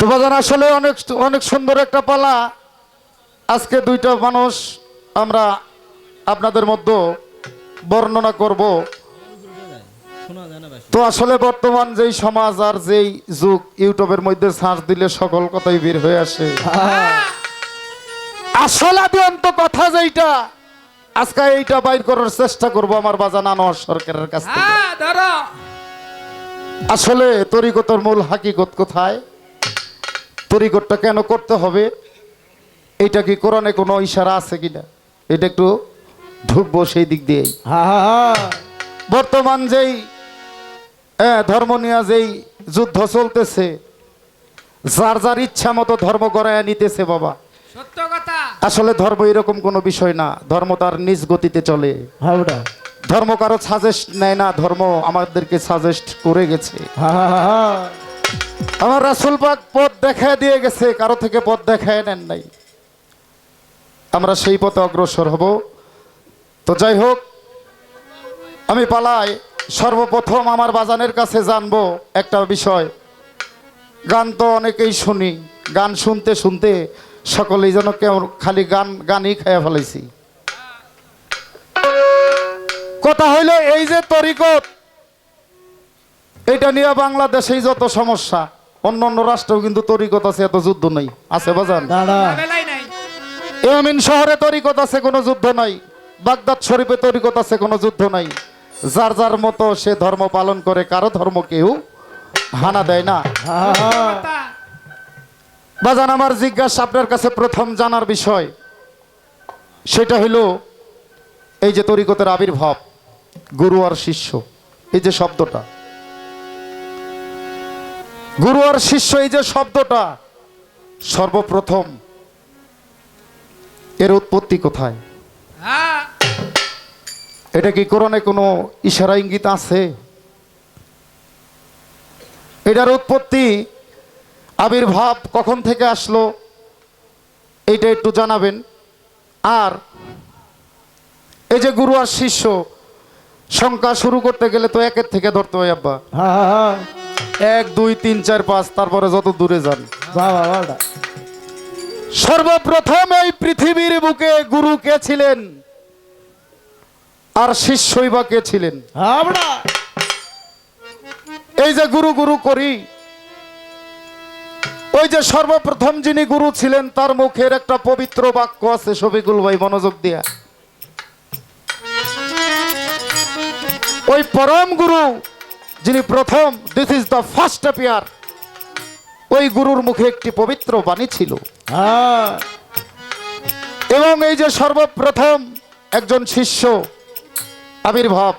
বাজান আসলে অনেক অনেক সুন্দর একটা পালা। আজকে দুইটা মানুষ আমরা আপনাদের মধ্যে বর্ণনা করব। তো আসলে বর্তমান যেই সমাজ আর যেই যুগ, ইউটিউবের মধ্যে সার্চ দিলে সকল কথাই বের হয়ে আসে। আসলে অন্ত কথা যেইটা আজকে এইটা বাইর করার চেষ্টা করব আমার বাজান আনোয়ার সরকারের কাছ থেকে। আসলে তরিকতের মূল হাকিকত কোথায়, তরিকতটা কেন করতে হবে, এটা কি কোরআনে কোনো ইশারা আছে কিনা, এটা একটু ঢুকবো সেই দিক দিয়েই। বর্তমান যেই ধর্ম নিয়ে যেই যুদ্ধ চলতেছে, যার যার ইচ্ছা মতো ধর্ম গড়াইয়া নিতেছে বাবা। সত্য কথা। আসলে ধর্ম এরকম কোনো বিষয় না, ধর্ম তার নিজ গতিতে চলে। ধর্ম কারো সাজেস্ট নেয় না, ধর্ম আমাদেরকে সাজেস্ট করে গেছে। আমার রাসূল পাক পথ দেখায় দিয়ে গেছে, কারো থেকে পথ দেখায় নেন নাই। আমরা সেই পথে অগ্রসর হব। তো যাই হোক, আমি পালাই সর্বপ্রথম আমার বাজানের কাছে জানবো একটা বিষয়। গান তো অনেকেই শুনি, গান শুনতে শুনতে সকলেই যেন কেমন খালি গানই খাইয়া ফেলাইছি। কথা হইল এই যে তরিকত, এটা নিয়ে বাংলাদেশেই যত সমস্যা, অন্য অন্য রাষ্ট্রেও কিন্তু তরিকত আছে, এত যুদ্ধ নেই। আছে বাজান? ইয়ামিন শহরে তরিকত আছে, কোনো যুদ্ধ নাই। বাগদাদ শরীফে তরিকত আছে, কোনো যুদ্ধ নাই। যার যার মতো সে ধর্ম পালন করে, কারো ধর্ম কেউ হানা দেয় না। বাজান আমার জিজ্ঞাসা আপনার কাছে প্রথম জানার বিষয়, সেটা হলো এই যে তরিকতের আবির্ভাব, গুরু আর শিষ্য, এই যে শব্দটা, গুরু আর শিষ্য, এই যে শব্দটা সর্বপ্রথম এর উৎপত্তি কোথায়? এটা কি কোরআনে কোনো ইশারা ইঙ্গিত আছে? এটার উৎপত্তি, আবির্ভাব কখন থেকে আসলো, এইটা একটু জানাবেন। আর এই যে গুরু আর শিষ্য, সংখ্যা শুরু করতে গেলে তো একের থেকে ধরতে হয় আব্বা। 1 2 3 4 5, তারপরে যত দূরে যান। সর্বপ্রথম এই পৃথিবীর বুকে গুরু কে ছিলেন আর শিষ্যই বা কে ছিলেন? এই যে গুরু গুরু করি, ওই যে সর্বপ্রথম যিনি গুরু ছিলেন তার মুখের একটা পবিত্র বাক্য আছে, শফিকুল ভাই মনোযোগ দিয়া। ওই পরম গুরু যিনি প্রথম, this is the first appear, ওই গুরুর মুখে একটি পবিত্র বাণী ছিল। এবং এই যে সর্বপ্রথম একজন শিষ্য আবির্ভাব,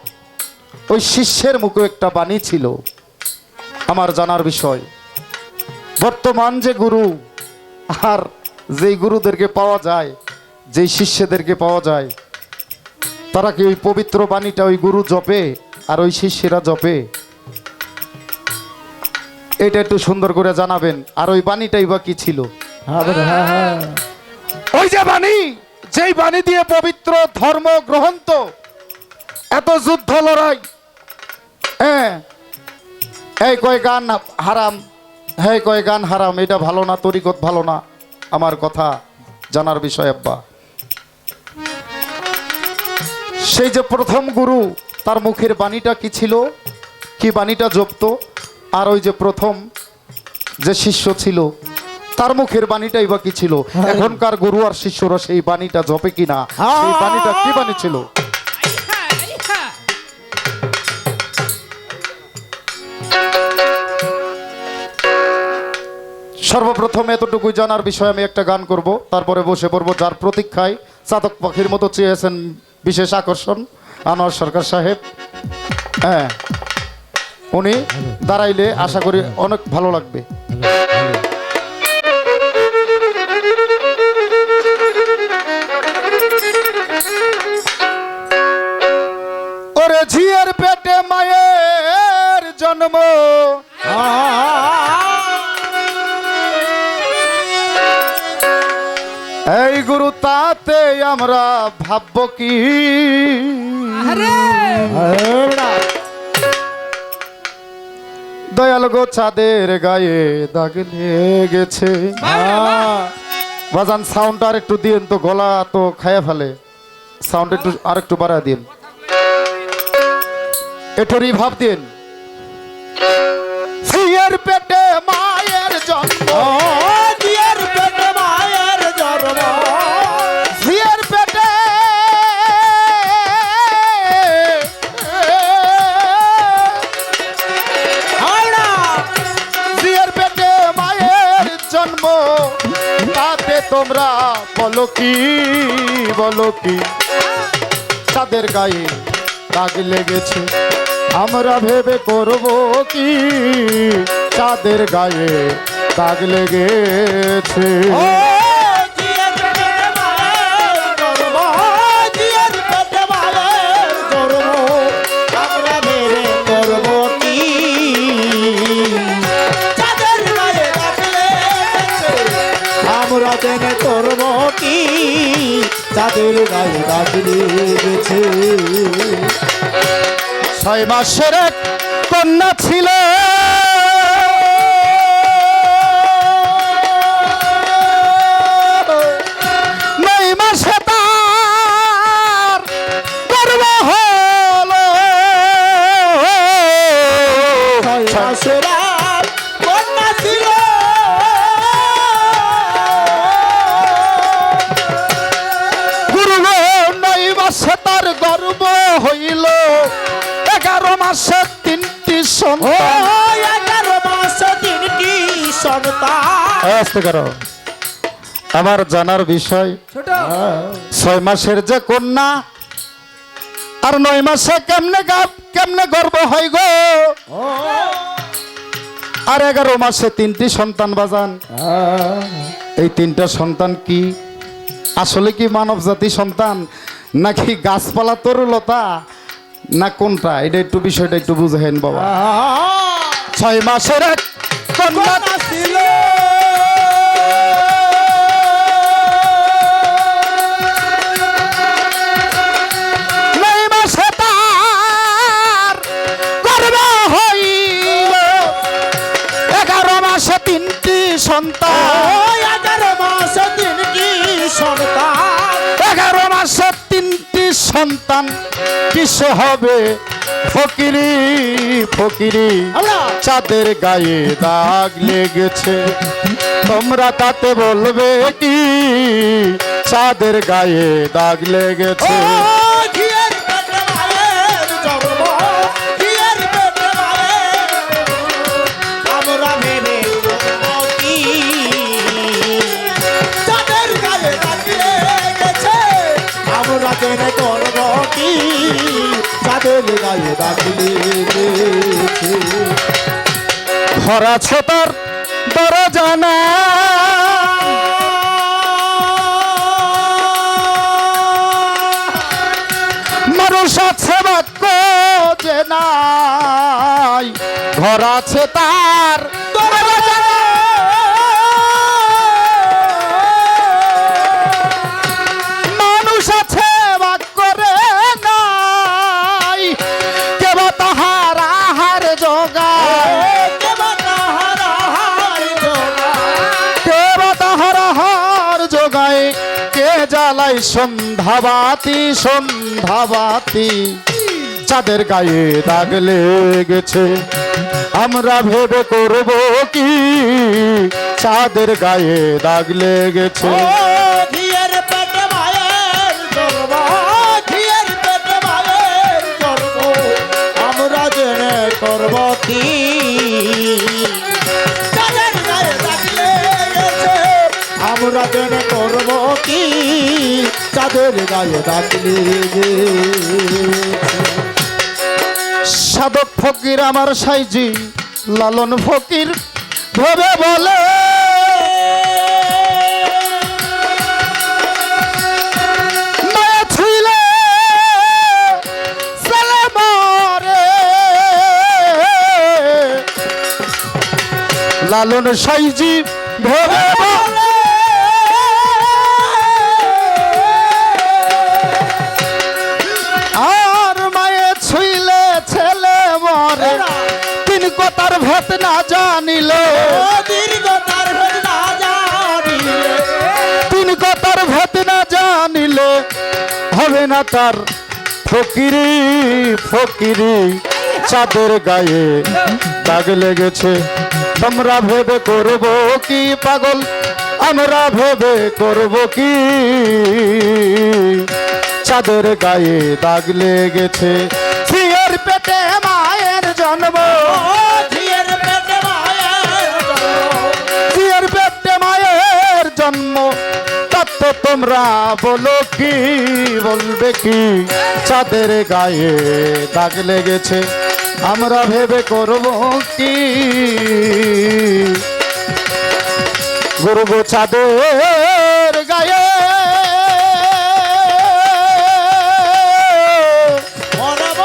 ওই শিষ্যের মুখে একটা বাণী ছিল। আমার জানার বিষয়, বর্তমান যে গুরু আর যেই গুরুদেরকে পাওয়া যায়, যেই শিষ্যদেরকে পাওয়া যায়, তারা কি ওই পবিত্র বাণীটা ওই গুরু জপে আর ওই শিষ্যেরা জপে? এটা একটু সুন্দর করে জানাবেন। আর ওই বাণীটাই বা কি ছিল? ওই যে বাণী, যেই বাণী দিয়ে পবিত্র ধর্ম গ্রহণ, তো এত যুদ্ধ লড়াই, এই কয় গান হারাম, হ্যাঁ কয় গান হারাম, এটা ভালো না, তরিকত ভালো না। আমার কথা জানার বিষয় আব্বা, সেই যে প্রথম গুরু, তার মুখের বাণীটা কি ছিল, কি বাণীটা জপত? আর ওই যে প্রথম যে শিষ্য ছিল তার মুখের বাণীটাই বা কি ছিল? এখনকার গুরু আর শিষ্যরা সেই বাণীটা জপে কিনা, সেই বাণীটা কি বাণী ছিল? সর্বপ্রথম এতটুকুই জানার বিষয়, আমি একটা গান করব, তারপরে বসে পড়বো। যার প্রতীক্ষায় চাতক পাখির মতো চেয়েছেন বিশেষ আকর্ষণ আনোয়ার সরকার সাহেব, উনি দাঁড়াইলে আশা করি অনেক ভালো লাগবে। ওরে ঝিয়ের পেটে মায়ের জন্ম, এই গুরু তাতে আমরা ভাবব কি? দয়াল গো চাঁদের গায়ে দাগ লেগেছে। বাজান সাউন্ড আর একটু দিন তো, গলা তো খায়া ফেলে, সাউন্ড একটু আর একটু বাড়া দিন, একটু রিভাব দিন। ঝিয়ের পেটে মায়ের জন্ম, ঝিয়ের পেটে মায়ের জন্ম, ঝিয়ের পেটে ঝিয়ের পেটে মায়ের জন্ম, তাতে তোমরা বলো কি বলো কি, তাদের গায়ে দাগ লেগেছে, আমরা ভেবে করব কি, তাদের গায়ে দাগ লেগেছে। ঝিয়ের পেটে মায়ের জন্ম, ঝিয়ের পেটে মায়ের জন্ম, আমরা ভেবে করব কি, চাঁদের গায়ে দাগ লেগেছে, আমরা জেনে করব কি, চাঁদের গায়ে দাগ লেগেছে। 6 মাসের এক কন্যা ছিল, গর্ব হইল, 11 মাসে 3টি সন্তান। 11 মাসে 3টি সন্তান। আস্তে করো, আমার জানার বিষয় 6 মাসের যে কন্যা আর 9 মাসে কেমনে গর্ব হয় গো, আর 11 মাসে 3টি সন্তান। বাজান এই 3টা সন্তান কি আসলে কি মানব জাতি সন্তান, নাকি গাছপালা তরুলতা, না কোনটা? এটা একটু বিষয়টা একটু বুঝেন বাবা। 6 মাসের এক কন্যা ছিল, সন্তান। 11 মাসে 3টি সন্তান, 11 মাসে 3টি সন্তান, কিসে হবে ফকিরি ফকিরি, চাঁদের গায়ে দাগ লেগেছে, তোমরা তাতে বলবে কি, চাঁদের গায়ে দাগ লেগেছে। ঝিয়ের পেটে মায়ের জন্ম, ঝিয়ের পেটে মায়ের, আমরা ভেবে করব কি, চাঁদের গায়ে দাগ লেগেছে, আমরা জেনে করব কি, চাঁদের গায়ে দাগ লেগেছে। ঘর আছে তার দরজা না, মানুষ আছে বাক্য যে নাই, ঘর আছে তার দরজা না, মানুষ আছে বাক্য রে নাই, কেব তাহার আহার জোগায়, কেব তাহার আহার জোগায়, কে জ্বালাই সন্ধ্যাবাতি সন্ধ্যাবাতি, চাঁদের গায়ে দাগ লেগেছে, আমরা ভেবে করব কি, চাঁদের গায়ে দাগ লেগেছে। ঝিয়ের পেটে মায়ের জন্ম, ঝিয়ের পেটে মায়ের জন্ম, আমরা জেনে করব কি, চাঁদের গায়ে দাগ লেগেছে, আমরা জেনে করব কি, চাঁদের গায়ে দাগ লেগেছে। সাধক ফকির আমার সাইজি লালন ফকির ভবে বলে, মায়া ছুইলে ছেলে মরে, লালন সাইজি ভবে বলে, আর মায়ে ছুইলে ছেলে মরে, 3 কথার ভেদ না জানিলে, দীর্ঘ তার ভেদ না জানিলে, তিন কথার ভেদ না জানিলে হবে না তার ফকিরি ফকিরি। চাঁদের গায়ে দাগ লেগেছে, তোমরা ভেবে করব কি পাগল, আমরা ভেবে করব কি। চাঁদের গায়ে দাগ লেগেছে, ঝিয়ের পেটে মায়ের জন্ম, ঝিয়ের পেটে মায়ের জন্ম, ঝিয়ের পেটে মায়ের জন্ম। তত্ত্ব তোমরা বলো কি, বলবে কি। চাঁদের গায়ে দাগ লেগেছে, আমরা ভেবে করব কি। গুরু চাঁদের গায়ে অনব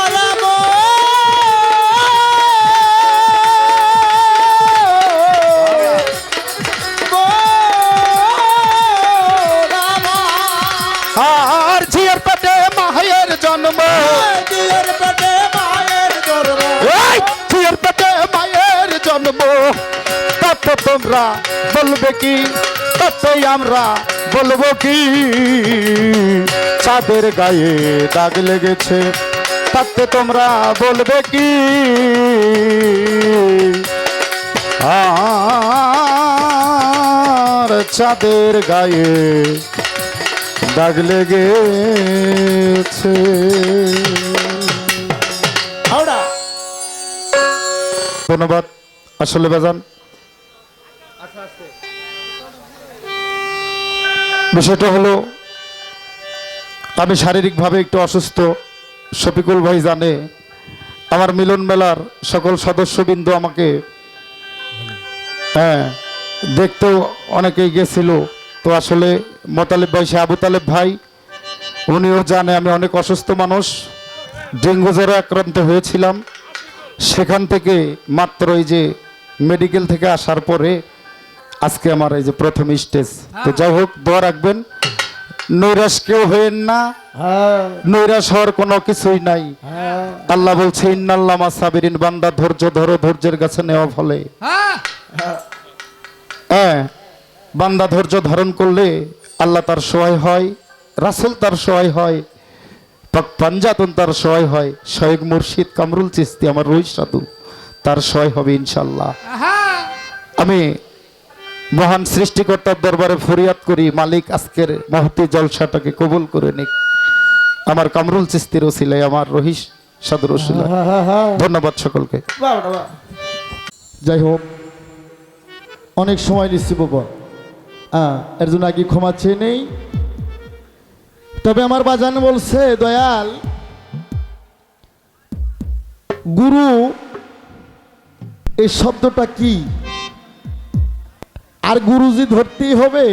অনব আর ঝিয়ের পেটে মায়ের জন্ম, ঝিয়ের পেটে মায়ের জন্ম, এই ঝিয়ের পেটে মায়ের জন্ম। তত্ত্ব তোমরা বলবে কি, তত্ত্বই আমরা বলবো কি। চাঁদের গায়ে দাগ লেগেছে, তত্ত্ব তোমরা বলবে কি। আর চাঁদের গায়ে দাগ লেগেছে। হাওড়া ধন্যবাদ। আসলে বাজান বিষয়টা হলো, আমি শারীরিকভাবে একটু অসুস্থ। শফিকুল ভাই জানে, আমার মিলন মেলার সকল সদস্যবৃন্দ আমাকে দেখতেও অনেকেই গেছিল। তো আসলে মোতালেব ভাই, সে আবু তালেব ভাই, উনিও জানে আমি অনেক অসুস্থ মানুষ। ডেঙ্গু জ্বরে আক্রান্ত হয়েছিলাম। সেখান থেকে মাত্র এই যে মেডিকেল থেকে আসার পরে আজকে আমার এই যে প্রথম স্টেজ। তো যাই হোক, দোয়া রাখবেন, নৈরাশ কেউ হয়েন না। হ্যাঁ নৈরাশ হওয়ার কোনো কিছুই নাই। হ্যাঁ আল্লাহ বলছে, ইন্নাল্লামা সাবিরিন, বান্দা ধৈর্য ধরো, ধৈর্যের কাছে নেওয়া ফলে। হ্যাঁ, বান্দা ধৈর্য ধারণ করলে আল্লাহ তার সহায় হয়, রাসূল তার সহায় হয়, পাক পাঞ্জাতন তার সহায় হয়, শয়েখ মুর্শিদ কামরুল চিশতি আমার রইস সাধু তার সহায় হবে ইনশাল্লাহ। আমি মহান সৃষ্টিকর্তার দরবারে ফরিয়াদ করি, মালিক আজকের মহতি জলসাটাকে কবুল করে নিক, আমার কামরুল চিশতির ওসিলায়, আমার রহিস সাধুর ওসিলায়। ধন্যবাদ সকলকে। বাবা যাই হোক, অনেক সময় নিচ্ছি বাবা, এর জন্য আগে ক্ষমা চেয়ে নেই। তবে আমার বাজান বলছে, দয়াল গুরু এই শব্দটা কি, আর গুরুজি ধরতেই হবে,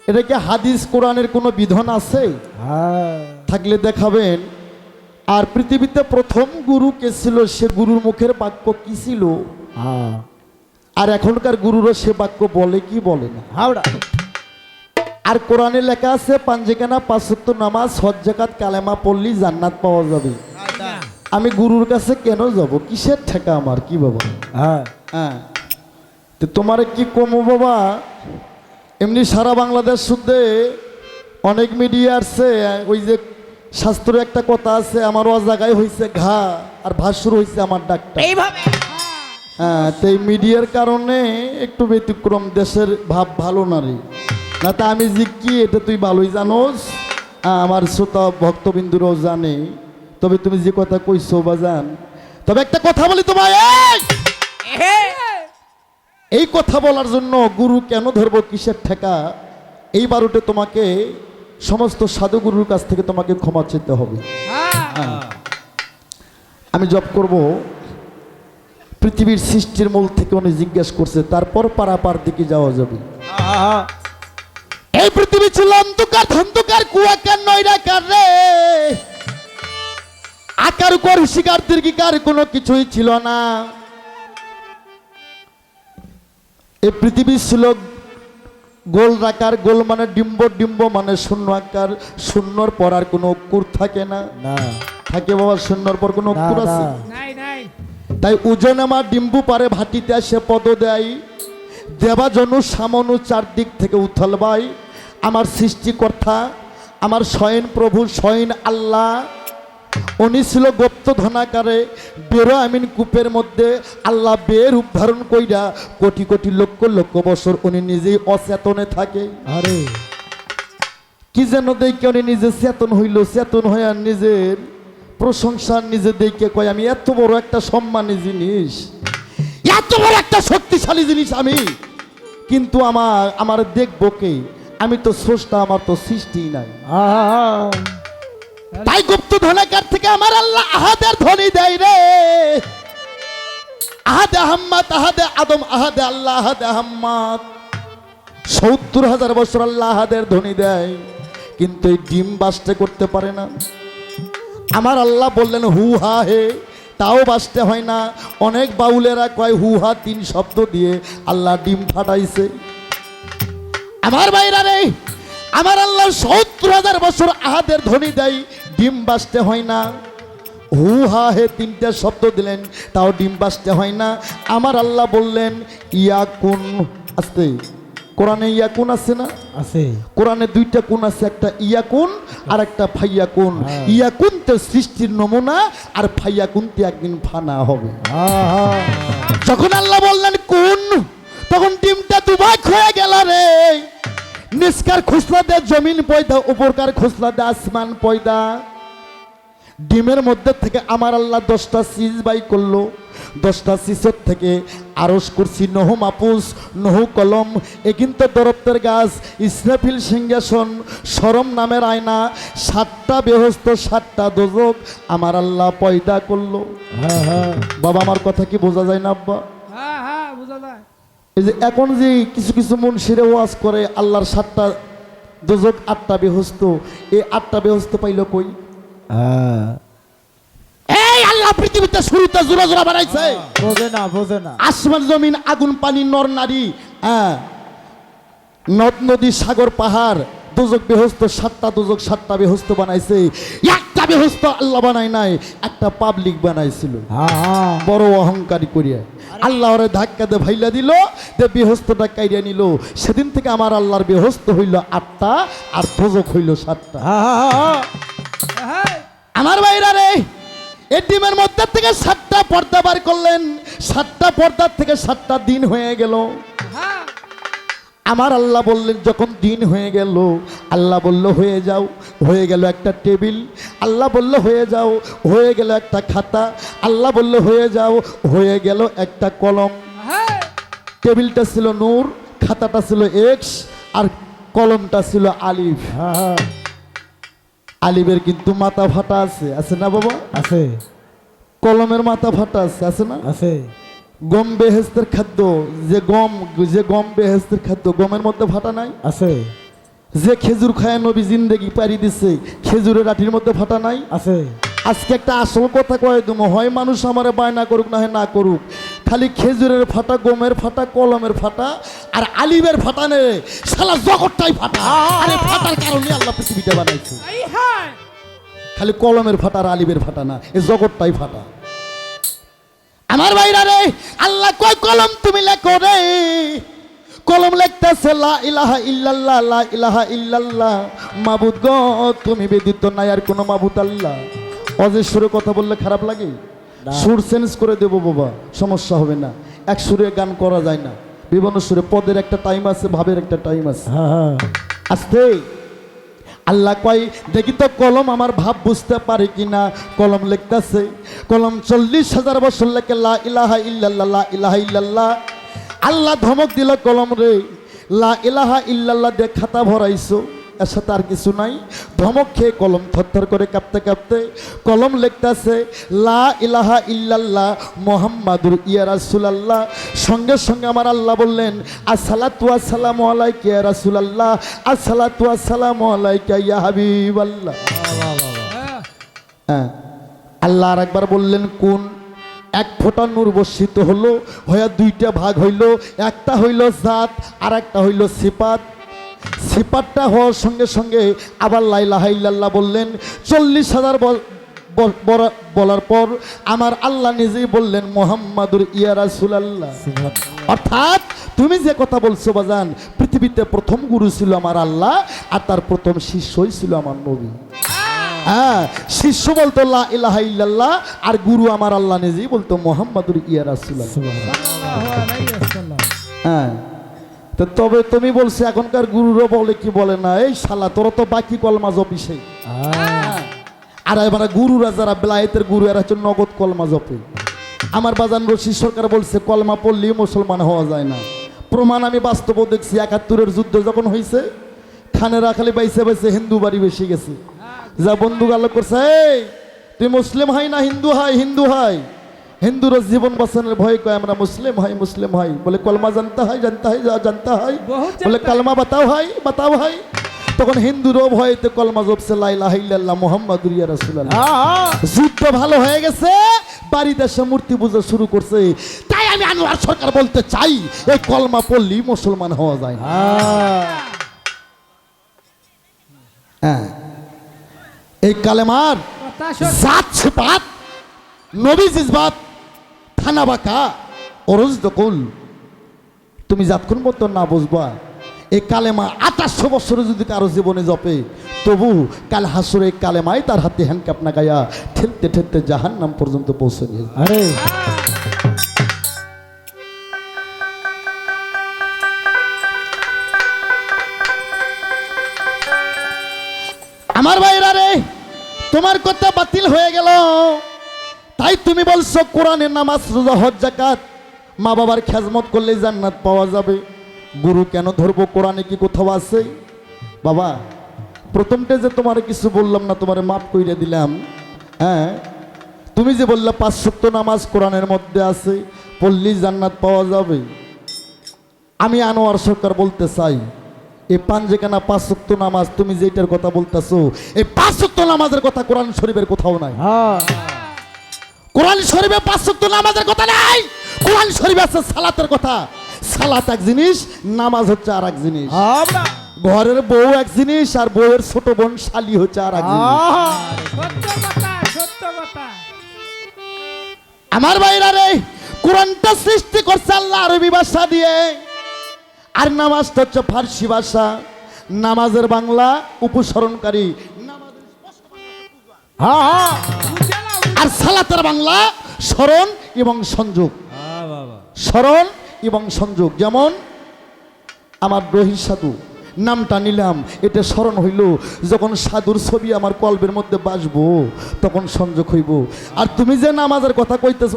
এটা কি হাদিস কোরআনের কোনো বিধান আছে? থাকলে দেখাবেন। আর পৃথিবীতে প্রথম গুরু কে ছিল, সে গুরুর মুখের বাক্য কি ছিল, আর এখনকার গুরুরা সে বাক্য বলে কি বলে না। হাওড়া আর কোরআনে লেখা আছে, পাঞ্জেখানা, 5 ওয়াক্ত নামাজ, হজ, যাকাত, কালেমা পড়লি জান্নাত পাওয়া যাবে। আমি গুরুর কাছে কেন যাব, কিসের ঠেকা আমার, কি বাবা? হ্যাঁ, তো তোমার কি কমো বাবা। এমনি সারা বাংলাদেশ শুদ্ধে অনেক মিডিয়া আসছে, ওই যে শাস্ত্রে একটা কথা আছে, আমার অজাগায় হয়েছে ঘা আর ভাসুর হয়েছে আমার ডাক্তার। এইভাবে হ্যাঁ, তো এই মিডিয়ার কারণে একটু ব্যতিক্রম, দেশের ভাব ভালো না রে। না তা আমি যে কি, এটা তুই ভালোই জানোস, আমার শ্রোতা ভক্তবিন্দুরাও জানে। তবে তুমি যে কথা কইছো বাজান, তবে একটা কথা বলি তোমায়, এই কথা বলার জন্য গুরু কেন ধরবো, কিসের ঠেকা, এই বারোটে তোমাকে সমস্ত সাধুগুরুর কাছ থেকে তোমাকে ক্ষমা চেতে হবে। আমি জপ করব, পৃথিবীর সৃষ্টির মূল থেকে উনি জিজ্ঞেস করছে, তারপর পারাপার দিকে যাওয়া যাবে। এই পৃথিবী ছিল অন্ধকার, ধন্ধকার, কুয়াকার, নয়রাকার রে, আকার কর শিকার দীর্ঘিকার কোনো কিছুই ছিল না। এই পৃথিবী ছিল গোল আকার, গোল মানে ডিম্ব, ডিম্ব মানে শূন্য আকার, শূন্যর পর আর কোনো অক্ষর থাকে না। না থাকে বাবা, শূন্যর পর কোনো না অক্ষর আছে? না নাই নাই তাই ওজন আমার ডিম্বু পারে ভাটিতে আসে পদ দেয়, দেবাজনু সামনু চারদিক থেকে উথল ভাই। আমার সৃষ্টিকর্তা, আমার স্বয়ং প্রভু, স্বয়ং আল্লাহ, উনি ছিল গুপ্ত ধনাকারে বেরো আমিন কূপের মধ্যে। আল্লাহ বের রূপ ধারণ কইরা কোটি কোটি লক্ষ লক্ষ বছর উনি নিজেই অচেতনে থাকে। আরে কি যেন দেখে উনি নিজে চেতন হইল, চেতন হয়ে আর নিজের প্রশংসা নিজে দেখে কয় আমি এত বড় একটা সম্মানী জিনিস, এত বড় একটা শক্তিশালী জিনিস আমি, কিন্তু আমার দেখবো কে? আমি তো স্রষ্টা, আমার তো সৃষ্টি নাই। তাই গুপ্ত ধনাকার থেকে আমার আল্লাহ আহাদের ধ্বনি দেয় রে, আহাদে আহম্মদ, আহাদে আদম, আহাদে আল্লাহ, আহাদে আহম্মদ। 70,000 বছর আল্লাহ আহাদের ধ্বনি দেয়, কিন্তু এই ডিম বাস্তে করতে পারে না। আমার আল্লাহ বললেন হু হা হে, তাও বাঁচতে হয় না। অনেক বাউলেরা কয় হু হা 3 শব্দ দিয়ে আল্লাহ ডিম ফাটাইছে। আমার বাইরা রে, আমার আল্লাহ 70,000 বছর আহাদের ধ্বনি দেয়, ডিম বাঁচতে হয় না। হু হা হে 3টা শব্দ দিলেন, তাও ডিম বাঁচতে হয় না। আমার আল্লাহ বললেন ইয়াকুন। আস্তে, কোরআনে ইয়াকুন আছে না? আছে কোরআনে 2টা কোন আছে, একটা ইয়াকুন আর একটা ফাইয়াকুন। ইয়াকুন তো সৃষ্টির নমুনা, আর ফাইয়াকুন তো একদিন ফানা হবে। যখন আল্লাহ বললেন কোন, তখন ডিমটা দুভাগ হয়ে গেল রে। নিষ্কার খুসলা দে জমিন পয়দা, উপরকার খুসলা দে আসমান পয়দা। ডিমের মধ্যে থেকে আমার আল্লাহ 10টা সিজ বাই করলো। 10টা সিজের থেকে আরশ কুরসি, নহু মাপুস, নহু কলম, এ কিন্তু দরপ্তের গাছ, ইসরাফিল সিংহাসন, শরম নামের আয়না, 7টা বেহস্ত, 7টা দোজক আমার আল্লাহ পয়দা করলো। বাবা আমার কথা কি বোঝা যায় না আব্বা? হ্যাঁ হ্যাঁ বুঝা যায়। এই যে এখন যে কিছু কিছু মুনশিরে ওয়াজ করে আল্লাহর 7টা দোজক, 8টা বেহস্ত, এই 8টা বেহস্ত পাইল কই? এই আল্লাহ পৃথিবীতে শুরুতে জোড়া জোড়া বানাইছে, বোঝে না বোঝে না। আসমান জমিন, আগুন পানি, নর নারী, নদ নদী, সাগর পাহাড়, দোজক বেহস্ত, 7টা দোজক, 7টা বেহস্ত বানাইছে। একটা বেহস্ত আল্লাহ বানাই নাই, একটা পাবলিক বানাইছিল বড় অহংকারী করিয়া। আল্লাহ ওরে ধাক্কা দিয়ে ভাইলা দিল, যে বেহস্তটা কাইরিয়া নিল। সেদিন থেকে আমার আল্লাহর বেহস্ত হইল 8টা, আর দোজক হইল 7টা। হ্যাঁ আমার ভাইরা রে, এই ডিমের মধ্যে থেকে 7টা পর্দা বার করলেন। 7টা পর্দার থেকে 7টা দিন হয়ে গেল। হ্যাঁ আমার আল্লাহ বললেন যখন দিন হয়ে গেল, আল্লাহ বলল হয়ে যাও, হয়ে গেল একটা টেবিল। আল্লাহ বলল হয়ে যাও, হয়ে গেল একটা খাতা। আল্লাহ বলল হয়ে যাও, হয়ে গেল একটা কলম। হ্যাঁ টেবিলটা ছিল নূর, খাতাটা ছিল এক্স, আর কলমটা ছিল আলিফ। আলিফের কিন্তু মাথা ফাটা আছে, আছে না বাবা? আছে কলমের মাথা ফাটা আছে, আছে না? আছে গম বেহেস্তের খাদ্য, যে গম বেহেস্তের খাদ্য, গমের মধ্যে ফাটা নাই? আছে যে খেজুর খায় নবী জিন্দেগি পারি দিছে, খেজুরের আঠির মধ্যে ফাটা নাই? আছে আজকে একটা আসল কথা কয়ে দেবো, হয় মানুষ আমারে বায়না করুক না হয় না করুক, খালি খেজুরের ফাটা, গমের ফাটা, কলমের ফাটা, আর আলিমের ফাটা নে, সারা জগৎটাই ফাটা। আরে ফাটার কারণে আল্লাহ পৃথিবীটা বানাইছে। এই হ্যাঁ খালি কলমের ফাটা আর আলিমের ফাটা না, এই জগৎটাই ফাটা। আমার ভাইরা রে, আল্লাহ কয় কলম তুমি লেখো রে। কলম লিখতেছে লা ইলাহা ইল্লাল্লাহ, লা ইলাহা ইল্লাল্লাহ, মাবুদ গো তুমি ব্যতীত নাই আর কোনো মাবুদ আল্লাহ। অজের সুরে কথা বললে খারাপ লাগে? সুর চেঞ্জ করে দেবো বাবা, সমস্যা হবে না। এক সুরে গান করা যায় না, বিভিন্ন সুরে। পদের একটা টাইম আছে, ভাবের একটা টাইম আছে। আস্তে আল্লাহ কয় দেখি তো কলম আমার ভাব বুঝতে পারে কিনা। কলম লিখতেছে, কলম 40,000 বছর লেখে লা ইলাহা ইল্লাল্লাহ, লা ইলাহা ইল্লাল্লাহ। আল্লাহ ধমক দিল কলম রে, লা ইলাহা ইল্লাল্লাহ দিয়ে খাতা ভরাইছো, এর সাথে আর কিছু নাই। ধমক খেয়ে কলম থরথর করে কাঁপতে কাঁপতে কলম লিখতেছে লা ইলাহা ইল্লাল্লাহ মুহাম্মাদুর ইয়া রাসূলুল্লাহ। সঙ্গে সঙ্গে আমার আল্লাহ বললেন আসসালাতু ওয়াসসালামু আলাইকা ইয়া রাসূলুল্লাহ, আসসালাতু ওয়াসসালামু আলাইকা ইয়া হাবিবাল্লাহ। হ্যাঁ, আল্লাহ আর একবার বললেন কোন। এক ফোঁটা নূর বর্ষিত হলো, হয়ে 2টা ভাগ হইল। একটা হইল জাত আর একটা হইল সিফাত। সিপারটা হওয়ার সঙ্গে সঙ্গে আবার লা ইলাহা ইল্লাল্লাহ বললেন। 40,000 বলার পর আমার আল্লাহ নিজেই বললেন মুহাম্মাদুর ইয়া রাসূলুল্লাহ। অর্থাৎ তুমি যে কথা বলছো বাজান, পৃথিবীতে প্রথম গুরু ছিল আমার আল্লাহ, আর তার প্রথম শিষ্যই ছিল আমার নবী। হ্যাঁ, শিষ্য বলতো লা ইলাহা ইল্লাল্লাহ, আর গুরু আমার আল্লাহ নিজেই বলতো মুহাম্মাদুর ইয়া রাসূলুল্লাহ। সাল্লাল্লাহু আলাইহি ওয়াসাল্লাম। হ্যাঁ, তো তবে তুমি বলছো এখনকার গুরুরও বলে কি বলে না, এই শালা তোরা তো বাকি কলমা জপি সেই। আর এবার গুরুরা যারা বেলায়েতের গুরু, এরা হচ্ছে নগদ কলমা জপে। আমার বাজান রশিদ সরকার বলছে কলমা পড়লেই মুসলমান হওয়া যায় না। প্রমাণ আমি বাস্তব দেখছি। 71-এর যুদ্ধ যখন হয়েছে, খানেরা খালি বাইসে বাইসে হিন্দু বাড়ি বেশি গেছে। যা বন্ধু গালো করছে, এই তুই মুসলিম হয় না হিন্দু হয়? হিন্দু হয়। হিন্দুরা জীবন বাঁচানোর ভয় কয় আমরা মুসলিম হয়, মুসলিম হয়। বলে কলমা জানতে হয়, জানতে হয়, জানতে হয়। বলে কালমা বাতাও হয়, বাতাও হয়। তখন হিন্দুরও ভয়তে কলমা জপছে লা ইলাহা ইল্লাল্লাহ মুহাম্মাদুর ইয়া রাসূলুল্লাহ। যুদ্ধ ভালো হয়ে গেছে, বাড়িতে এসে মূর্তি পূজা শুরু করছে। তাই আমি আনোয়ার সরকার বলতে চাই, এই কলমা পড়লেই মুসলমান হওয়া যায় না। হ্যাঁ, এই কালেমার কথা সত্য। জাত সিফাত, নবী জিজবাত, থানা বাঁকা, অরজ দকুল, তুমি যতক্ষণ মতো না বুঝবা এই কালেমা 2800 বছরে যদি কারো জীবনে জপে, তবু কাল হাসুরে এই কালেমাই তার হাতে হ্যান্ডকাপ না গায়া ঠেলতে ঠেলতে জাহান্নাম পর্যন্ত পৌঁছে গেছে। আরে আমার ভাইরা রে, তোমার কথা বাতিল হয়ে গেল। তাই তুমি বলছো কোরআনের নামাজ, রোজা, হজ, যাকাত, মা বাবার খেজমত করলে জান্নাত পাওয়া যাবে। গুরু কেন ধরবো? কোরআনে কি কোথাও আছে? বাবা, প্রথমটা যে তোমার কিছু বললাম না, তোমারে মাফ কইরে দিলাম। হ্যাঁ, তুমি যে বললা 5 ওয়াক্ত নামাজ কোরআনের মধ্যে আছে, পড়লেই জান্নাত পাওয়া যাবে। আমি আনোয়ার সরকার বলতে চাই, এই পাঞ্জেখানা 5 ওয়াক্ত নামাজ তুমি যেটার কথা বলতেছো, এই 5 ওয়াক্ত নামাজের কথা কোরআন শরীফের কোথাও নাই। কোরআন শরীফে 5 ওয়াক্ত নামাজের কথা নাই। কোরআন শরীফে আছে সালাতের কথা। সালাত এক জিনিস, নামাজ হচ্ছে আর এক জিনিস। ঘরের বউ এক জিনিস, আর বউয়ের ছোট বোন শালি হচ্ছে আর এক জিনিস। সত্য কথা, সত্য কথা। আমার ভাইরা রে, কোরআনটা সৃষ্টি করছে আল্লাহ আরবি ভাষা দিয়ে, আর নামাজটা হচ্ছে ফার্সি ভাষা। নামাজের বাংলা উপসরণকারী, আর সালাতের বাংলা স্মরণ এবং সংযোগ। স্মরণ এবং সংযোগ। যেমন আমার রহির সাধু নামটা নিলাম, এটা স্মরণ হইল। যখন সাধুর ছবি আমার কলবের মধ্যে বাসবো, তখন সংযোগ হইব। আর তুমি যে নামাজের কথা কইতেছ,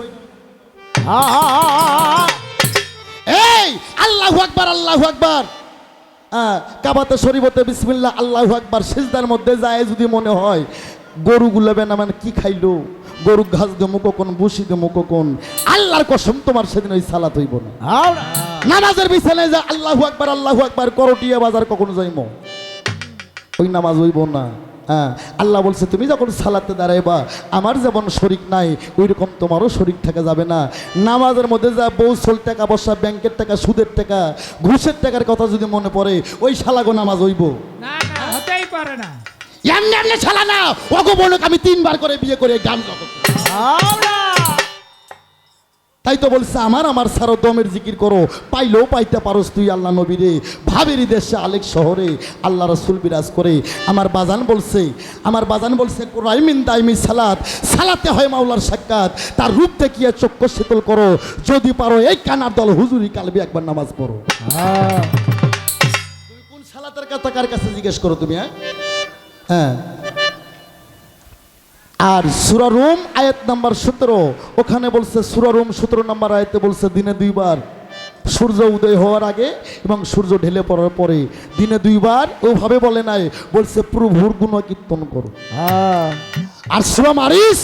এই আল্লাহু আকবার, আল্লাহু আকবার, কাবাতে শরীফতে বিসমিল্লাহ, আল্লাহু আকবার, সিজদার মধ্যে যায় যদি মনে হয় গরুগুলো বেনামান কি খাইলো, গরু ঘাস দেবো কখন, বসি দেবো কখন, আল্লাহর কসম তোমার সেদিন ওই সালাত হইব না। নামাজের বিছানায় যা আল্লাহু আকবার, আল্লাহু আকবার করটিয়া বাজার কখন যাইমো, ওই নামাজ হইব না। হ্যাঁ, আল্লাহ বলছে তুমি যখন সালাতে দাঁড়াইবা, আমার যেমন শরিক নাই ওই রকম তোমারও শরিক থাকা যাবে না। নামাজের মধ্যে যা বৌসল টাকা বসা, ব্যাংকের টাকা, সুদের টাকা, ঘুষের টাকার কথা যদি মনে পড়ে, ওই শালাগো নামাজ হইব না, না, হতেই পারে না। এমনি এমনি শালা না, ওগো বলুক আমি 3 বার করে বিয়ে করে গান জগৎ। তাই তো বলছে আমার আমার সারো দমের জিকির করো, পাইলেও পাইতে পারোস তুই আল্লাহ নবীরে। ভাবেরই দেশে আলেক শহরে আল্লাহ রসুল বিরাজ করে। আমার বাজান বলছে কোরাইমিন দাইমি সালাত, সালাতে হয় মাওলার সাক্ষাৎ। তার রূপ দেখিয়ে চক্ষু শীতল করো, যদি পারো এই কানার দল হুজুরি কালবি একবার নামাজ পড়ো। তুমি কোন সালাতের কথা কার কাছে জিজ্ঞেস করো তুমি? হ্যাঁ, আর সূরা রুম আয়াত নাম্বার 17, ওখানে বলছে সূরা রুম 17 নম্বর আয়াতে বলছে দিনে 2 বার, সূর্য উদয় হওয়ার আগে এবং সূর্য ঢেলে পড়ার পরে, দিনে 2 বার। ওভাবে বলে নাই, বলছে প্রভুর গুণ কীর্তন করো। আর সূরা মারিস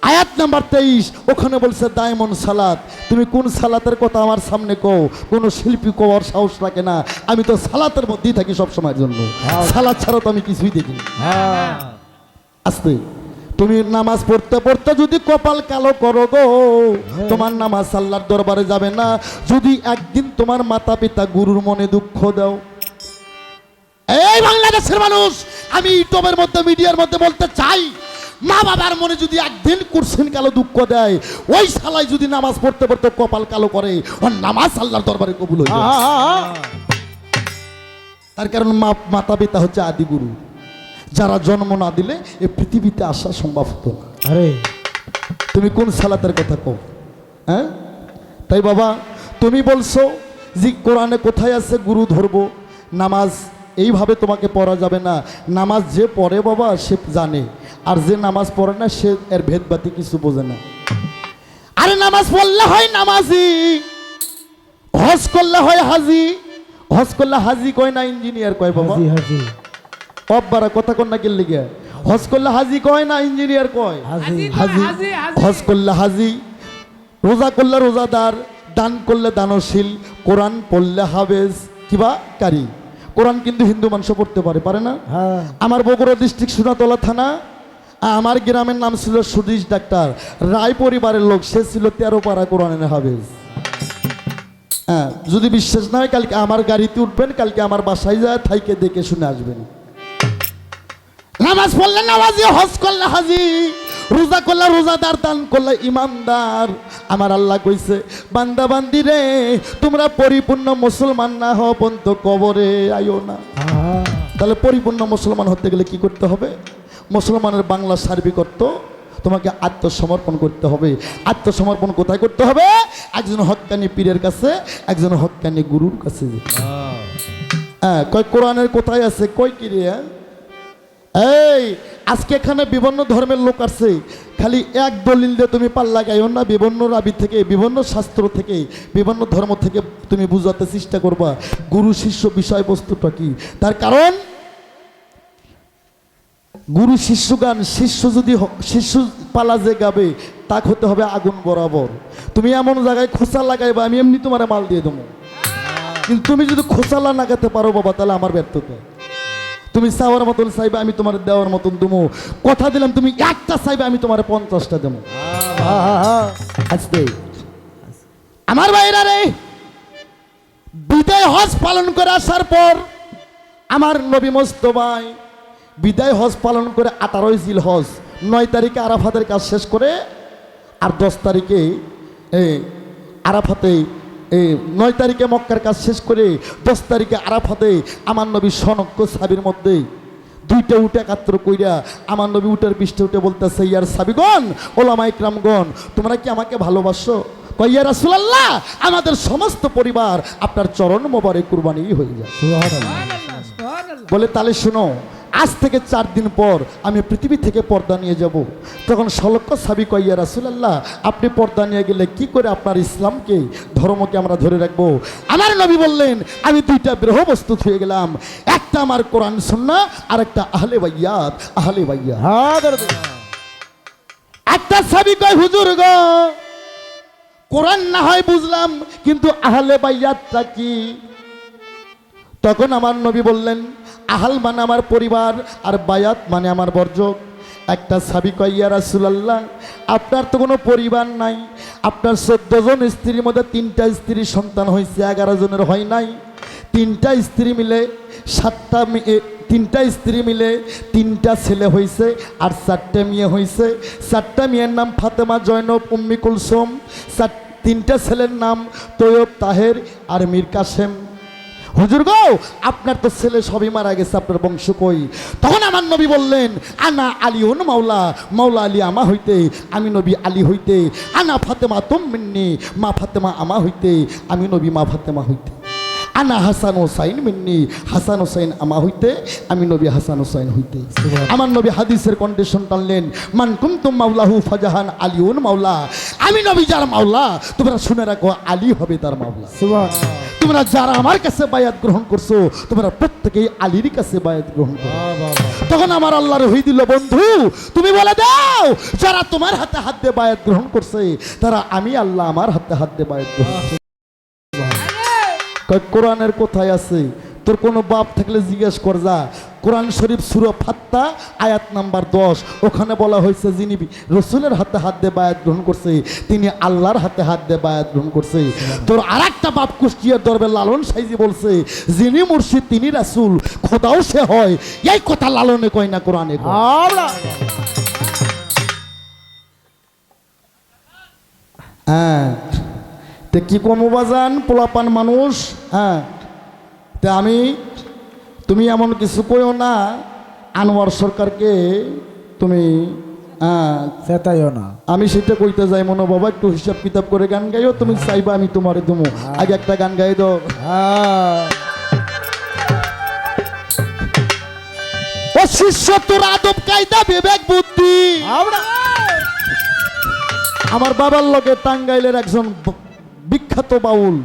আয়াত নাম্বার 23, ওখানে বলছে দায়মন সালাত। তুমি কোন সালাতের কথা আমার সামনে কও, কোনো শিল্পী কওয়ার সাহস রাখে না। আমি তো সালাতের মধ্যেই থাকি সব সময়ের জন্য, সালাত ছাড়া তো আমি কিছুই দেখি। আস্তে, তুমি নামাজ পড়তে পড়তে যদি কপাল কালো করো গো, তোমার নামাজ আল্লাহর দরবারে যাবে না। যদি একদিন তোমার মাতা পিতা গুরুর মনে দুঃখ দাও, এই বাংলাদেশের মানুষ, আমি ইউটিউবের মধ্যে মিডিয়ার মধ্যে বলতে চাই, মা বাবার মনে যদি একদিন কুরসিন কালো দুঃখ দেয়, ওই শালাই যদি নামাজ পড়তে পড়তে কপাল কালো করে, ওর নামাজ আল্লাহর দরবারে কবুল হয়ে যায়। তার কারণ মাতা পিতা হচ্ছে আদি গুরু, যারা জন্ম না দিলে এই পৃথিবীতে আসা সম্ভব হতো না। আরে তুমি কোন সালাতের কথা কও? হ্যাঁ, তাই বাবা তুমি বলছো যে কোরআনে কোথায় আছে গুরু ধরবো, নামাজ এইভাবে তোমাকে পড়া যাবে না। নামাজ যে পড়ে বাবা সে জানে, আর যে নামাজ পড়ে না সে এর ভেদবাতি কিছু বোঝে না। আরে নামাজ পড়লে হয় নামাজি, হজ করলে হয় হাজি। হজ করলে হাজি কয় না ইঞ্জিনিয়ার কয় বাবা? হাজি হাজি অব্বারা কথা কন না কেলে গিয়া, হজ করলে হাজি কয় না ইঞ্জিনিয়ার কয়? হাজি হাজি। হাজি, হাজি। হজ করলে হাজি, রোজা করলে রোজাদার, দান করলে দানশীল, কোরআন পড়লে হাফেজ কিবা কারি। কোরআন কিন্তু হিন্দু মানুষ পড়তে পারে, পারে না? হ্যাঁ আমার বগুড়া ডিস্ট্রিক্ট সোনাতলা থানা, আমার গ্রামের নাম ছিল সুদীশ ডাক্তার, রায় পরিবারের লোক, সে ছিল 13 পারা কোরআনের হাফেজ। হ্যাঁ, যদি বিশ্বাস না হয় কালকে আমার গাড়িতে উঠবেন, কালকে আমার বাসায় যায় থাইকে দেখে শুনে আসবেন। নামাজ পড়লে নামাজি, হজ করলে হাজি, রোজা করলে রোজাদার, দান করলে ইমানদার। আমার আল্লাহ কইছে বান্দা বান্দি রে, তোমরা পরিপূর্ণ মুসলমান না হও পর্যন্ত কবরে আইও না। তাহলে পরিপূর্ণ মুসলমান হতে গেলে কি করতে হবে? মুসলমানের বাংলা সার্বিক অর্থ, তোমাকে আত্মসমর্পণ করতে হবে। আত্মসমর্পণ কোথায় করতে হবে? একজন হক্কানি পীরের কাছে, একজন হক্কানি গুরুর কাছে। হ্যাঁ, কয় কোরআনের কোথায় আছে? কয় কি রে? এই আজকে এখানে বিভিন্ন ধর্মের লোক আছে, খালি এক দলিল দিয়ে তুমি পাল্লা গাইও না। বিভিন্ন রাবি থেকে, বিভিন্ন শাস্ত্র থেকে, বিভিন্ন ধর্ম থেকে তুমি বুঝাতে চেষ্টা করবা গুরু শিষ্য বিষয়বস্তুটা কি। তার কারণ গুরু শিষ্য গান, শিষ্য যদি শিষ্য পালা যে গাবে তা হতে হবে আগুন বরাবর। তুমি এমন জায়গায় খোঁচা লাগাইবা, আমি এমনি তোমার মাল দিয়ে দেবো, কিন্তু তুমি যদি খোঁচালা লাগাতে পারো বাবা, তাহলে আমার ব্যর্থতা। তুমি চাওয়ার মতন চাইবে, আমি তোমার দেওয়ার মতন দেবো। কথা দিলাম তুমি একটা চাইবে, আমি তোমার 50টা দেবো। আজকে আমার ভাইরা রে, বিদায় হজ পালন করে আসার পর আমার নবী মোস্তফায় বিদায় হজ পালন করে 18 জিলহজ, 9 তারিখে আরাফাতের কাজ শেষ করে, আর 10 তারিখে আরাফাতে 9 তারিখে মক্কার কাজ শেষ করে 10 তারিখে আরাফাতে আমার নবী সনক্য সাবির মধ্যে 2টা উঠে একাত্র কইরা আমার নবী উটের পৃষ্ঠে উঠে বলতেছে, ইয়ার সাবিগণ, ওলামা ইকরামগণ, তোমরা কি আমাকে ভালোবাসো? কয় ইয়া রাসূলুল্লাহ, আমাদের সমস্ত পরিবার আপনার চরণ মোবারকে কুরবানি হয়ে যায়। সুবহানাল্লাহ, সুবহানাল্লাহ। বলে তাহলে শোনো, আজ থেকে 4 দিন পর আমি পৃথিবী থেকে পর্দা নিয়ে যাব। তখন সলক্ষ সাবি কয়, ইয়া রাসূলুল্লাহ, আপনি পর্দা নিয়ে গেলে কি করে আপনার ইসলামকে, ধর্মকে আমরা ধরে রাখবো? আমার নবী বললেন, আমি 2টা গ্রহ বস্তু হয়ে গেলাম, একটা আমার কোরআন সুন্নাহ, আর একটা আহলে বাইয়াত। আহলে বাইয়াত, হ্যাঁ একটা সাবি কয়, হুজুর গো, কোরআন না হয় বুঝলাম, কিন্তু আহলে বাইয়াতটা কি? তখন আমার নবী বললেন, আহাল মানে আমার পরিবার, আর বায়াত মানে আমার বর্জক। একটা সাবি কয়, ইয়া রাসূলুল্লাহ, আপনার তো কোনো পরিবার নাই, আপনার 14 জন স্ত্রীর মধ্যে 3টা স্ত্রীর সন্তান হয়েছে, 11 জনের হয় নাই। 3টা স্ত্রী মিলে 7টা, 3টা স্ত্রী মিলে 3টা ছেলে হয়েছে, আর 4টে মেয়ে হয়েছে। 4টা মেয়ের নাম ফাতেমা, জয়নব, উম্মি কুলসুম। 3টা ছেলের নাম তৈয়ব, তাহের আর মীর কাসেম। হুজুর গো, আপনার তো ছেলে সবই মারা গেছে, আপনার বংশ কই? তখন আমার নবী বললেন, আনা আলিউন মাওলা, মাওলা আলী আমা হইতে, আমি নবী আলী হইতে। আনা ফাতেমা তুম মিন্নি, মা ফাতেমা আমা হইতে, আমি নবী মা ফাতেমা হইতে। আনা হাসান হোসাইন মিন্নি, হাসান হোসাইন আমা হইতে, আমি নবী হাসান হোসাইন হইতে। আমার নবী হাদিসের কন্ডিশন টানলেন, মান কুনতুম মাওলাহু ফাজাহান আলিউন মাওলা, আমি নবী যার মাওলা, তোমরা শুনে রাখো, আলী হবে তার মাওলা। তোমরা যারা আমার কাছে বায়াত গ্রহণ করছো, তোমরা প্রত্যেকেই আলীর কাছে বায়াত গ্রহণ করো। তখন আমার আল্লাহর হই দিল, বন্ধু তুমি বলে দাও, যারা তোমার হাতে হাত দিয়ে বায়াত গ্রহণ করছে, তারা আমি আল্লাহ আমার হাতে হাত দিয়ে বায়াত গ্রহণ করছে। কোরআনের কোথায় আছে? তোর কোনো বাপ থাকলে জিজ্ঞেস কর যা। কোরআন শরীফ সূরা ফাত্তা আয়াত নাম্বার 10, ওখানে বলা হয়েছে যিনি রসুলের হাতে হাত দিয়ে বায়াত গ্রহণ করছে তিনি আল্লাহর হাতে হাত দিয়ে বায়াত গ্রহণ করছে। তোর আর একটা বাপ কুষ্টিয়ার দরবে লালন সাইজি বলছে যিনি মুর্শিদ তিনি রাসূল, খোদাও সে হয়। এই কথা লালনে কয় না, কোরআনে কয়। হ্যাঁ, তে কি কমো বাজান পোলাপান মানুষ। হ্যাঁ, তে তুমি এমন কিছু কইও না আনোয়ার সরকারকে তুমি। হ্যাঁ, সেটাইও না। আমি সেটা কইতে যাই মনে বাবা, একটু হিসাব কিতাব করে গান গাইও। তুমি চাইবা আমি তোমারে দেবো, আগে একটা গান গাই দাও। ও শিষ্য তোর আদব কায়দা বিবেক বুদ্ধি। আমার বাবার লগে টাঙ্গাইলের একজন বিখ্যাত বাউল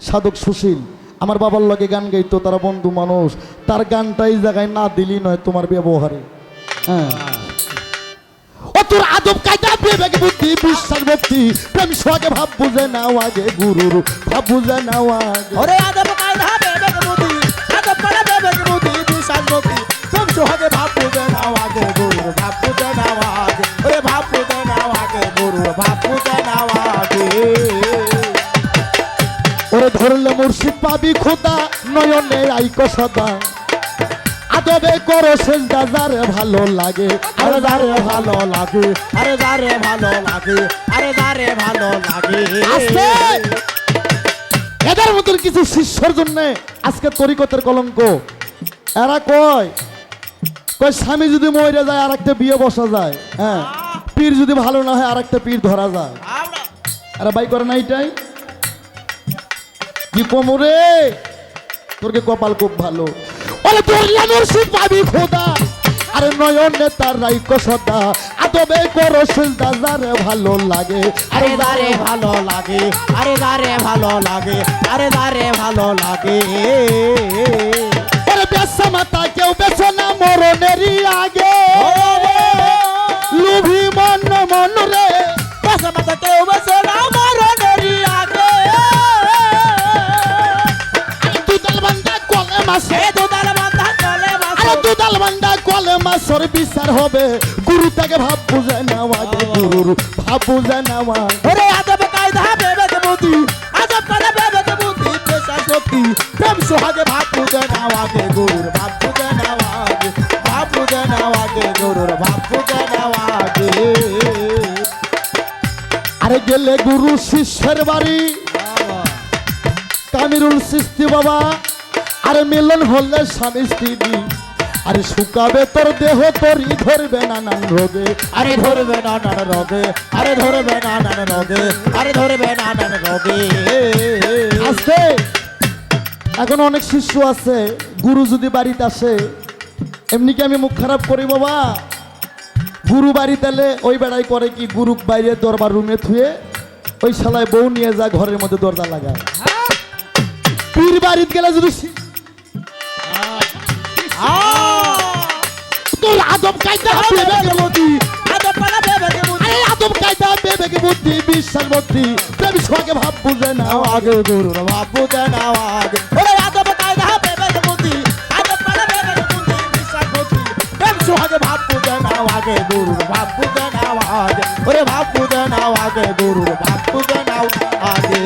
সাধক সুশীল আমার বাবার লগে গান গাইতো, তারা বন্ধু মানুষ। তার গানটাই জায়গায় না দিলি নয় তোমার ব্যবহারে। হ্যাঁ, ও তোর আদব কায়দা বিবেক বুদ্ধি বিশ্বাস ভক্তি প্রেম সোহাগে ভাব বুঝে নাও আগে গুরুর ভাব বুঝে নাও আগে। ওরে আদব কায়দা বিবেক বুদ্ধি, আদব কায়দা বিবেক বুদ্ধি বিশ্বাস ভক্তি প্রেম সোহাগে ভাব বুঝে নাও আগে গুরুর ভাব বুঝে নাও আগে। ওরে ভাব বুঝে নাও আগে গুরুর ভাব বুঝে নাও আগে। ওরে ধরলে মুর্শিদ পাবি খোদা নয়নে আইকো সদা আদবে করো সেজদা যারে ভালো লাগে। আরে যারে ভালো লাগে, আরে যারে ভালো লাগে, আরে যারে ভালো লাগে। আস্তে এদের মতন কিছু শিষ্যর জন্য আজকে তরিকতের কলঙ্ক। এরা কয় স্বামী যদি মরে যায় আর একটা বিয়ে বসা যায়। হ্যাঁ, পীর যদি ভালো না হয় আর একটা পীর ধরা যায়। এরা বাই করে না এটাই কি কোমরে তোরকে কপাল খুব ভালো। ওরে ধরলে মুর্শিদ পাবি খোদা আরে নয়নে তার রাইকো সদা আদবে করো সেজদা যারে ভালো লাগে। আরে যারে ভালো লাগে, আরে যারে ভালো লাগে, আরে যারে ভালো লাগে। ওরে বেসা মাতা কেউ বেছো না মরণেরই আগে লুভি মন মন রে বেসা মাতা কেউ বেসো না মরণেরই আগে। দুদাল বান্দা কলে মাসে এ দুদাল বান্ধা চলে বাসো। আরে দুদাল বান্দা কলে মাসর বিচার হবে গুরু তাকে ভাব বুঝে নেওয়া আগে গুরুর ভাব বুঝে নেওয়া। ওরে আদব কায়দা বিবেক বুদ্ধি, আদব কায়দা বিবেক বুদ্ধি বিশ্বাস ভক্তি প্রেম সোহাগে ভাব বুঝে নাও আগে গুরুর ভাব বুঝে নাও আগে। ভাব বুঝে নাও আগে গুরুর ভাব বুঝে নাও আগে। আরে গেলে গুরু শিষ্যের বাড়ি কামিরুল সিস্তি বাবা আরে মিলন হলে স্বামী স্ত্রী আরে শুকাবে তোর দেহ তোরই ধরবে নানান রোগে। আরে ধরবে নানান রোগে, আরে ধরবে নানান রোগে, আরে ধরবে নানান রোগে। আস্তে এখন অনেক শিষ্য আছে গুরু যদি বাড়িতে আসে এমনি কি আমি মুখ খারাপ করি বাবা? গুরু বাড়িতে এলে ওই বেড়াই করে কি গুরু বাইরে দরবার রুমে থুয়ে ওই শালায় বউ নিয়ে যা ঘরের মধ্যে দরজা লাগায়। পীর বাড়িতে গেলে যদি তোর আদব কায়দা বিবেক বুদ্ধি, আদব কায়দা বিবেক বুদ্ধি, আরে আদব কায়দা বিবেক বুদ্ধি বিশ্বাস ভক্তি প্রেম সোহাগে ভাব বুঝে নাও আগে গুরুর ভাব বুঝে নাও আগে। ওরে আদব কায়দা বিবেক বুদ্ধি, আদব কায়দা বিবেক বুদ্ধি বিশ্বাস ভক্তি প্রেম সোহাগে ভাব বুঝে নাও আগে গুরুর ভাব বুঝে নাও আগে। ওরে ভাব বুঝে নাও আগে গুরুর ভাব বুঝে নাও আগে।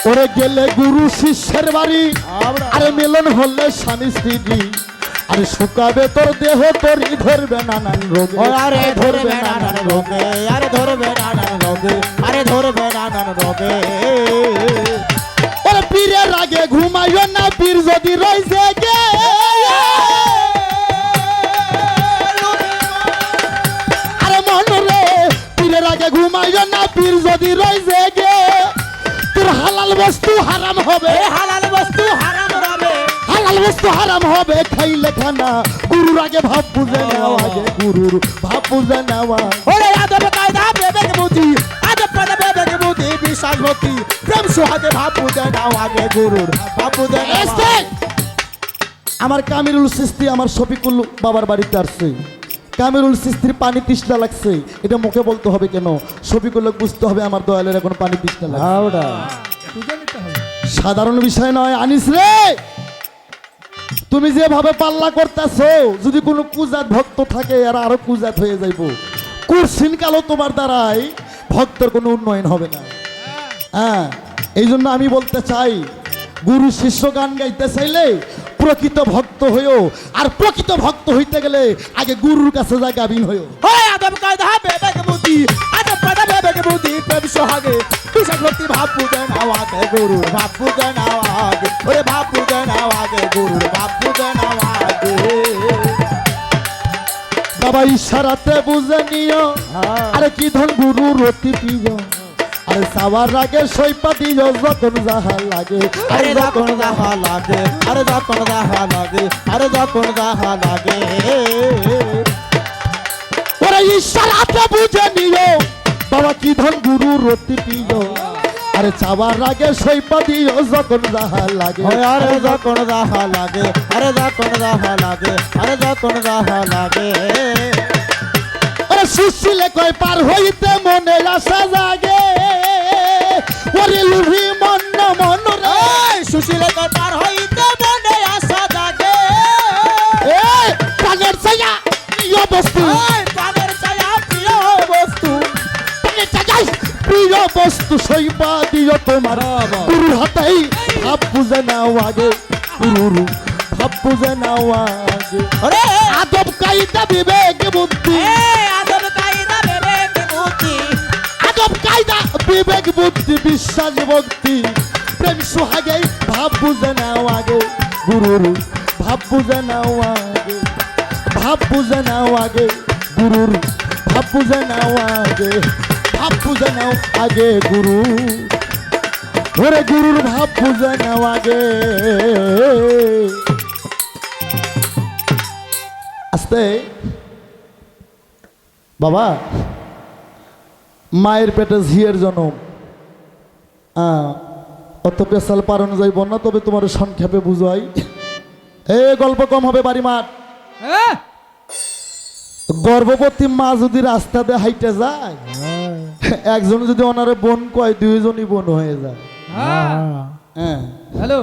ওরে গেলে গুরু শিষ্যের বাড়ি আরে মিলন হলে স্বামী স্ত্রী আরে শুকাবে তোর দেহ তোরই ধরবে নানান রোগে। আরে ধরবে নানান রোগে, আরে ধরবে নানান রোগে, আরে ধরবে নানান রোগে। ওরে পীরের আগে ঘুমাইও না পীর যদি রই জেগে আরে মন রে পীরের আগে ঘুমাইও না পীর যদি রই জেগে তোর হালাল বস্তু হারাম হবে, হালাল বস্তু হারাম হবে, হালাল বস্তু হারাম হবে খাইলে খানা গুরুর আগে ভাব বুঝে নেওয়া আগে গুরুর ভাব বুঝে নেওয়া। ওরে আদব কায়দা বিবেক বুদ্ধি, আদব কায়দা বিবেক বুদ্ধি বিশ্বাস ভক্তি প্রেম সোহাগে ভাব বুঝে নাও আগে গুরুর ভাব বুঝে নাও আগে। আমার কামিরুল সিস্তি আমার শফিকুল বাবার বাড়িতে আসছে। কামিরুল সিস্তির পানি তৃষ্ণা লাগছে, এটা মুখে বলতে হবে কেন? শফিকুল বুঝতে হবে আমার দয়ালের এখন পানি তৃষ্ণা লাগছে। সাধারণ বিষয় নয়। আনিস রে তুমি যেভাবে পাল্লা করতেছো, যদি কোনো কুজাত ভক্ত থাকে আর আরো কুজাত হয়ে যাইব। কুরসিন কালো তোমার দ্বারাই ভক্তের কোনো উন্নয়ন হবে না। হ্যাঁ, এই জন্য আমি বলতে চাই, গুরু শিষ্য গান গাইতে চাইলে প্রকৃত ভক্ত হইও, আর প্রকৃত ভক্ত হইতে গেলে আগে গুরুর কাছে যা গাবিন হইও। ওরে আদব কায়দা বিবেক বুদ্ধি আদব কায়দা বিবেক বুদ্ধি প্রেম সোহাগে বিশাল ভক্তি ভাব পূজা নাওয়াগে গুরুর ভাব পূজা নাওয়াগে ওরে ভাব পূজা নাওয়াগে গুরুর ভাব পূজা নাওয়াগে বাবা ইশারাতে বুঝে নিও, আরে কি ধন গুরুর অতি প্রিয়। আরে সাবার আগে সৈপা দিও যখন যাহা লাগে। আরে যখন যাহা লাগে আরে যখন যাহা লাগে আরে যখন যাহা লাগে ওরে ইশারাতে বুঝে নিও, বাবা কি ধন গুরুর অতি প্রিয়। আরে চাবার আগে সৈপা দিও যখন যাহা লাগে। ওরে আরে যখন যাহা লাগে আরে যখন যাহা লাগে আরে যখন যাহা লাগে ওরে সুশীলে কয় পার হইতে মনে আশা জাগে। ওরে লুভি মন না মন রে, এই সুশীলে তোর পার হইতে মনে আশা জাগে এই প্রাণের ছায়া প্রিয় বস্তু, এই প্রাণের ছায়া প্রিয় বস্তু প্রাণের ছায়া প্রিয় বস্তু সইবা দিও তোমার। গুরুর হাতেই ভাব বুঝে নাও আগে, গুরুর ভাব বুঝে নাও আগে। ওরে আদব কায়দা বিবেক বুদ্ধি, এই আদব কায়দা বিবেক বুদ্ধি আদব কায়দা বিবেক বুদ্ধি বিশ্বাস ভক্তি প্রেম সোহাগে ভাব বুঝে নাও আগে। গুরুর ভাব বুঝে নাও আগে, ভাব বুঝে নাও আগে। গুরুর ভাব বুঝে নাও আগে, ভাব বুঝে নাও আগে। গুরু ওরে গুরুর ভাব বুঝে নাও আগে। আস্তে বাবা, মায়ের পেটে ঝিয়ের জন্ম, অত পেশাল পারানো যাইব না, তবে তোমার সংক্ষেপে বুঝাই। গল্প কম হবে বাড়ি মাঠ। হ্যাঁ গর্ভবতী মা যদি রাস্তা দিয়ে হাইটে যায়, একজন যদি ওনারে বোন কয়, দুইজনই বোন হয়ে যায়। হ্যাঁ, হ্যালো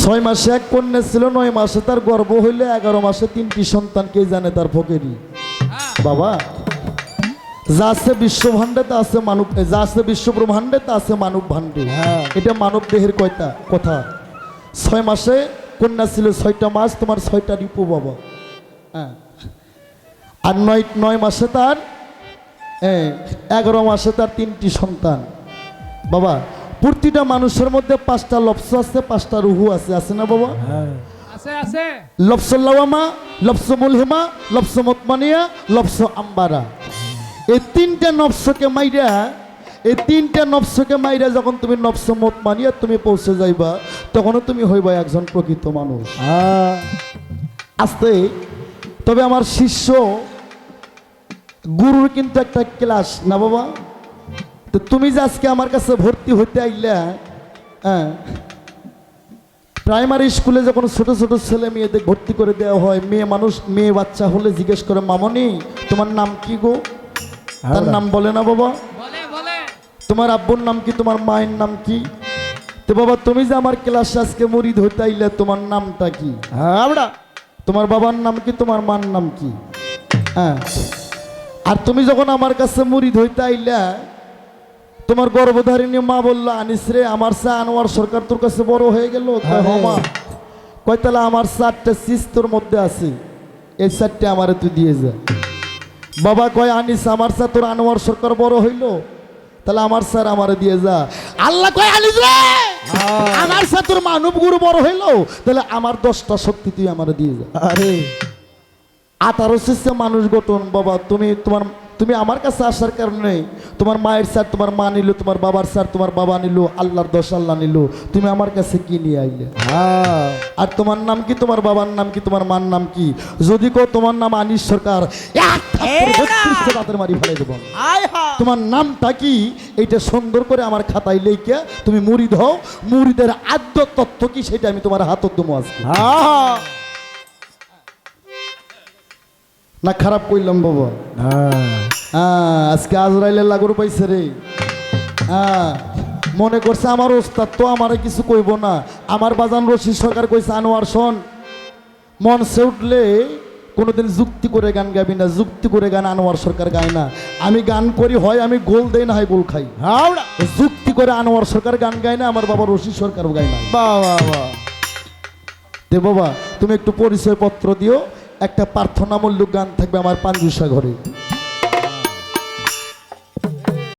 6 মাসে এক কন্যা ছিল, 9 মাসে তার গর্ভ হইলে 11 মাসে 3টি সন্তান, কে জানে তার ফকেরি। বাবা, যা আছে বিশ্বভাণ্ডে তা আছে মানব, যা আছে বিশ্ব ব্রহ্মাণ্ডে তা আছে মানব ভাণ্ডে। এটা মানব দেহের কথা। 6 মাসে কন্যা ছিল, 6টা মাস তোমার 6টা রিপু বাবা। হ্যাঁ, আর 9 মাসে তার 11 মাসে তার 3টি সন্তান। বাবা, প্রতিটা মানুষের মধ্যে 5টা লফস আছে, 5টা রুহু আছে, আছে না বাবা? আছে আছে লফসুল্লাওয়ামা, লফস মুলহিমা, লফস মুতমানিয়া, লফস আম্বারা। এই 3টে নফসকে মাইরা, এই 3টে নফসকে মাইরা যখন তুমি নফস মুতমানিয়া তুমি পৌঁছে যাইবা, তখনও তুমি হইবা একজন প্রকৃত মানুষ। আস্তে, তবে আমার শিষ্য গুরুর কিন্তু একটা ক্লাস না বাবা। তো তুমি যে আজকে আমার কাছে ভর্তি হইতে আইলা, প্রাইমারি স্কুলে যখন ছোট ছোট ছেলে মেয়েদের ভর্তি করে দেওয়া হয়, মেয়ে বাচ্চা হলে জিজ্ঞেস করে, মামনি তোমার নাম কি গো? তার নাম বলে না বাবা। বলে বলে তোমার আব্বুর নাম কি, তোমার মায়ের নাম কি? তো বাবা, তুমি যে আমার ক্লাসে আজকে মুরিদ হইতে আইলে, তোমার নামটা কি? তোমার বাবার নাম কি, তোমার মার নাম কি? আর তুমি যখন আমার কাছে মুরিদ হইতে আইলা, তোমার গর্ভধারিণী মা বললো, আনিস রে, আমার চা আনোয়ার সরকার তোর কাছে বড় হয়ে গেল। মা কয়, তাহলে আমার 4টে চিজ তোর মধ্যে আছে, এই 4টে আমারে তুই দিয়ে যা। বাবা কয়, আনিস আমার চা তোর আনোয়ার সরকার বড় হইলো, তাহলে আমার স্যার আমারে দিয়ে যা। আল্লাহ কয়, আনিস রে, আমার চা তোর মানব গুরু বড় হইলো, তাহলে আমার 10টা শক্তি তুই আমারে দিয়ে যা। আরে 18 শিষ্য মানুষ গঠন বাবা। তুমি আমার কাছে আসার কারণে তোমার মায়ের স্যার তোমার মা নিল, তোমার বাবার স্যার তোমার বাবা নিল, আল্লাহর 10 আল্লাহ নিল, তুমি আমার কাছে কি নিয়ে আইলে? আর তোমার নাম কি, তোমার বাবার নাম কি, তোমার মার নাম কি? যদি কো তোমার নাম আনিস সরকার, মারি ফেলে দেব। তোমার নামটা কি, এইটা সুন্দর করে আমার খাতায় লেখে তুমি মুরিদ হও। মুরিদের আদ্য তত্ত্ব কি, সেটা আমি তোমার হাতত দেবো আজকে। না খারাপ কইলাম বাবা? আজকে আজরাইলের লাগর পাইছে রে। মনে করছে আমার ওস্তাদ তো আমারে কিছু কইব না, আমার বাজান রশিদ সরকার কইছে আনোয়ার শোন, মঞ্চে উঠলে কোনোদিন যুক্তি করে গান গাবি না, যুক্তি করে গান আনোয়ার সরকার গায় না। আমি গান করি হয় আমি গোল দেই না হয় গোল খাই, হাওড়া যুক্তি করে আনোয়ার সরকার গান গায় না, আমার বাবা রশিদ সরকারও গায় না। বাহ বাহ বাহ দে বাবা তুমি একটু পরিচয় পত্র দিও, একটা প্রার্থনামূলক গান থাকবে আমার পাঞ্জুসা ঘরে।